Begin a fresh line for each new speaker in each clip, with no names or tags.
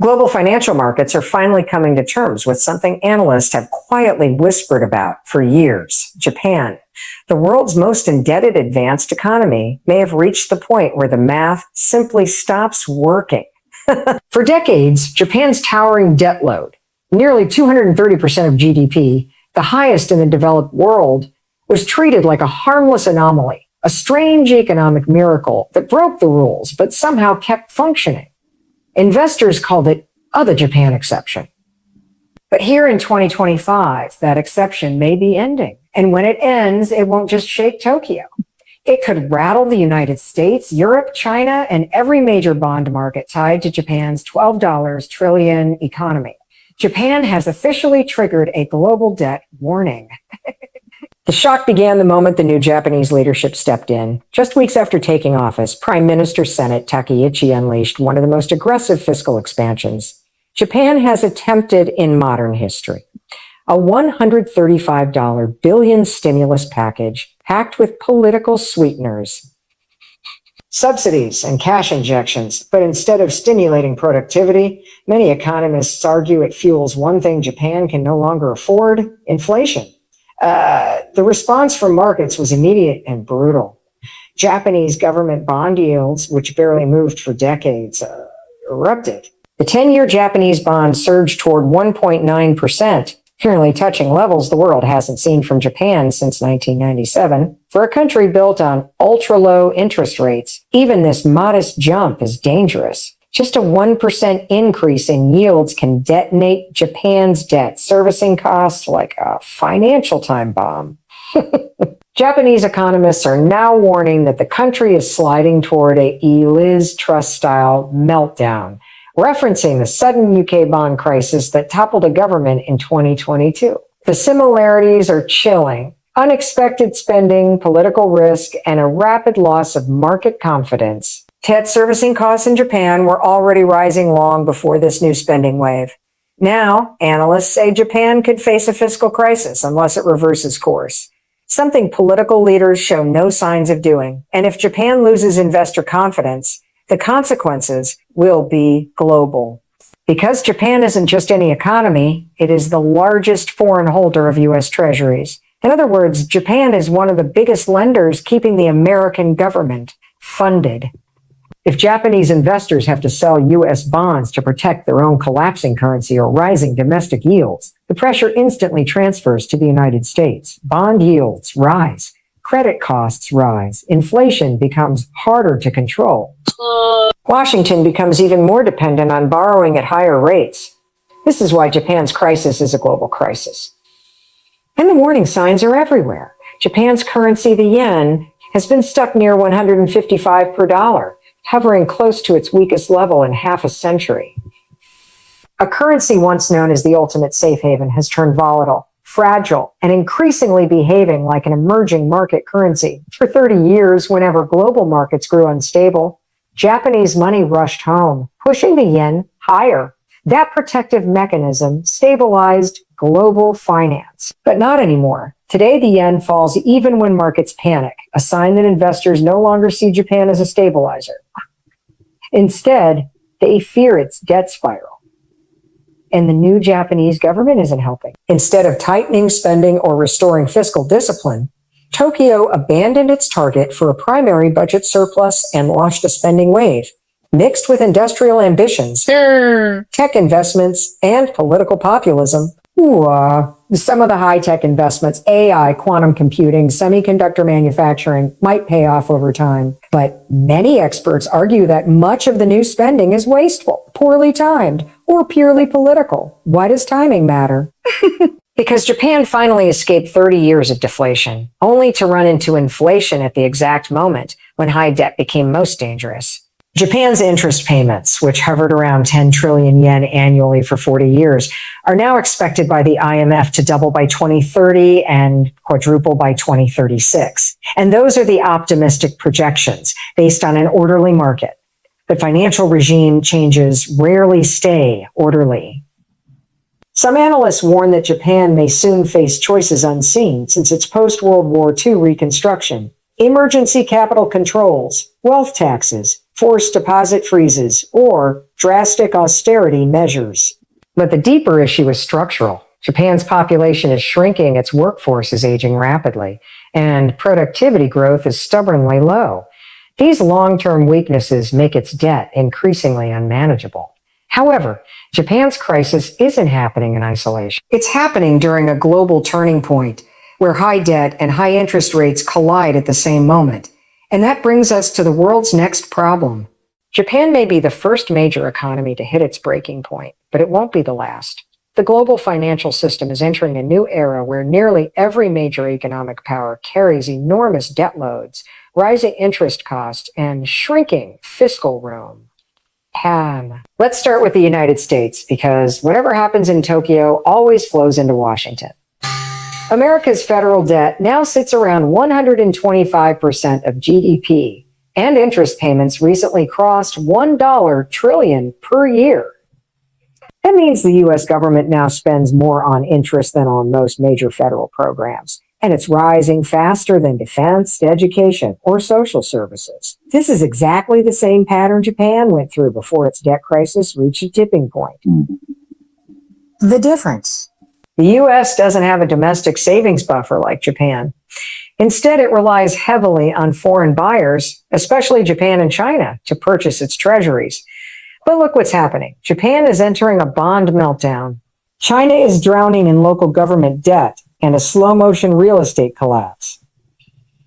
Global financial markets are finally coming to terms with something analysts have quietly whispered about for years. Japan, the world's most indebted advanced economy, may have reached the point where the math simply stops working. For decades, Japan's towering debt load, nearly 230% of GDP, the highest in the developed world, was treated like a harmless anomaly, a strange economic miracle that broke the rules but somehow kept functioning. Investors called it the Japan exception. But here in 2025, that exception may be ending. And when it ends, it won't just shake Tokyo. It could rattle the United States, Europe, China, and every major bond market tied to Japan's $12 trillion economy. Japan has officially triggered a global debt warning. The shock began the moment the new Japanese leadership stepped in. Just weeks after taking office, Prime Minister Senate Takayichi unleashed one of the most aggressive fiscal expansions Japan has attempted in modern history. A $135 billion stimulus package packed with political sweeteners, subsidies, and cash injections. But instead of stimulating productivity, many economists argue it fuels one thing Japan can no longer afford: inflation. The response from markets was immediate and brutal. Japanese government bond yields, which barely moved for decades, erupted. The 10-year Japanese bond surged toward 1.9%, nearly touching levels the world hasn't seen from Japan since 1997. For a country built on ultra-low interest rates, even this modest jump is dangerous. Just a 1% increase in yields can detonate Japan's debt servicing costs like a financial time bomb. Japanese economists are now warning that the country is sliding toward a Liz Truss-style meltdown, referencing the sudden UK bond crisis that toppled a government in 2022. The similarities are chilling. Unexpected spending, political risk, and a rapid loss of market confidence. Debt servicing costs in Japan were already rising long before this new spending wave. Now, analysts say Japan could face a fiscal crisis unless it reverses course, something political leaders show no signs of doing. And if Japan loses investor confidence, the consequences will be global. Because Japan isn't just any economy, it is the largest foreign holder of U.S. treasuries. In other words, Japan is one of the biggest lenders keeping the American government funded. If Japanese investors have to sell U.S. bonds to protect their own collapsing currency or rising domestic yields, the pressure instantly transfers to the United States. Bond yields rise. Credit costs rise. Inflation becomes harder to control. Washington becomes even more dependent on borrowing at higher rates. This is why Japan's crisis is a global crisis. And the warning signs are everywhere. Japan's currency, the yen, has been stuck near 155 per dollar, hovering close to its weakest level in half a century. A currency once known as the ultimate safe haven has turned volatile, fragile, and increasingly behaving like an emerging market currency. For 30 years, whenever global markets grew unstable, Japanese money rushed home, pushing the yen higher. That protective mechanism stabilized global finance, but not anymore. Today, the yen falls even when markets panic, a sign that investors no longer see Japan as a stabilizer. Instead, they fear its debt spiral. And the new Japanese government isn't helping. Instead of tightening spending or restoring fiscal discipline, Tokyo abandoned its target for a primary budget surplus and launched a spending wave, mixed with industrial ambitions, tech investments, and political populism. Some of the high-tech investments, AI, quantum computing, semiconductor manufacturing, might pay off over time. But many experts argue that much of the new spending is wasteful, poorly timed, or purely political. Why does timing matter? Because Japan finally escaped 30 years of deflation, only to run into inflation at the exact moment when high debt became most dangerous. Japan's interest payments, which hovered around 10 trillion yen annually for 40 years, are now expected by the IMF to double by 2030 and quadruple by 2036. And those are the optimistic projections based on an orderly market. But financial regime changes rarely stay orderly. Some analysts warn that Japan may soon face choices unseen since its post-World War II reconstruction. Emergency capital controls, wealth taxes, forced deposit freezes, or drastic austerity measures. But the deeper issue is structural. Japan's population is shrinking, its workforce is aging rapidly, and productivity growth is stubbornly low. These long-term weaknesses make its debt increasingly unmanageable. However, Japan's crisis isn't happening in isolation. It's happening during a global turning point where high debt and high interest rates collide at the same moment. And that brings us to the world's next problem. Japan may be the first major economy to hit its breaking point, but it won't be the last. The global financial system is entering a new era where nearly every major economic power carries enormous debt loads, rising interest costs, and shrinking fiscal room. Let's start with the United States, because whatever happens in Tokyo always flows into Washington. America's federal debt now sits around 125% of GDP, and interest payments recently crossed $1 trillion per year. That means the U.S. government now spends more on interest than on most major federal programs, and it's rising faster than defense, education, or social services. This is exactly the same pattern Japan went through before its debt crisis reached a tipping point. The difference: the U.S. doesn't have a domestic savings buffer like Japan. Instead, it relies heavily on foreign buyers, especially Japan and China, to purchase its treasuries. But look what's happening. Japan is entering a bond meltdown. China is drowning in local government debt and a slow-motion real estate collapse.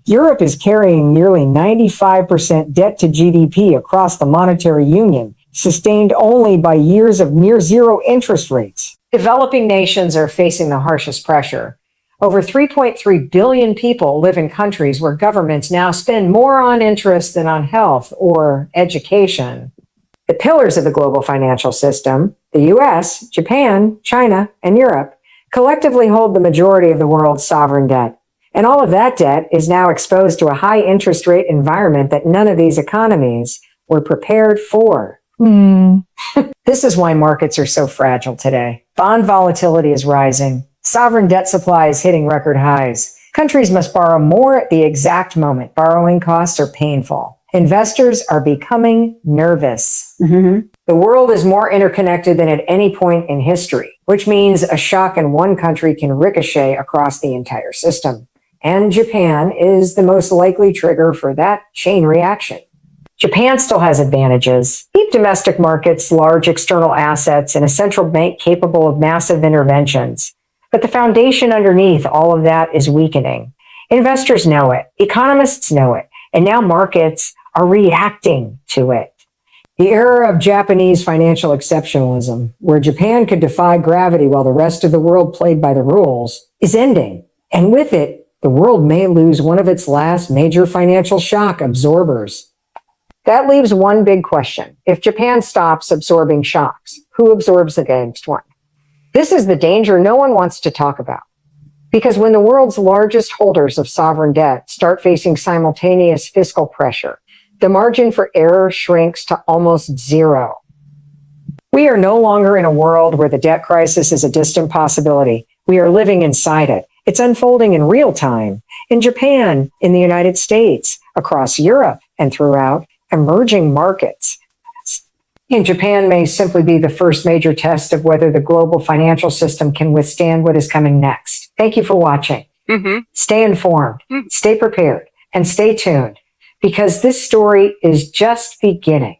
Europe is carrying nearly 95% debt to GDP across the monetary union, sustained only by years of near-zero interest rates. Developing nations are facing the harshest pressure. Over 3.3 billion people live in countries where governments now spend more on interest than on health or education. The pillars of the global financial system, the US, Japan, China, and Europe, collectively hold the majority of the world's sovereign debt. And all of that debt is now exposed to a high interest rate environment that none of these economies were prepared for. This is why markets are so fragile today. Bond volatility is rising. Sovereign debt supply is hitting record highs. Countries must borrow more at the exact moment. Borrowing costs are painful. Investors are becoming nervous. The world is more interconnected than at any point in history, which means a shock in one country can ricochet across the entire system. And Japan is the most likely trigger for that chain reaction. Japan still has advantages: deep domestic markets, large external assets, and a central bank capable of massive interventions. But the foundation underneath all of that is weakening. Investors know it, economists know it, and now markets are reacting to it. The era of Japanese financial exceptionalism, where Japan could defy gravity while the rest of the world played by the rules, is ending. And with it, the world may lose one of its last major financial shock absorbers. That leaves one big question. If Japan stops absorbing shocks, who absorbs the next one? This is the danger no one wants to talk about. Because when the world's largest holders of sovereign debt start facing simultaneous fiscal pressure, the margin for error shrinks to almost zero. We are no longer in a world where the debt crisis is a distant possibility. We are living inside it. It's unfolding in real time, in Japan, in the United States, across Europe, and throughout emerging markets. In Japan may simply be the first major test of whether the global financial system can withstand what is coming next. Thank you for watching. Stay informed, stay prepared, and stay tuned, because this story is just beginning.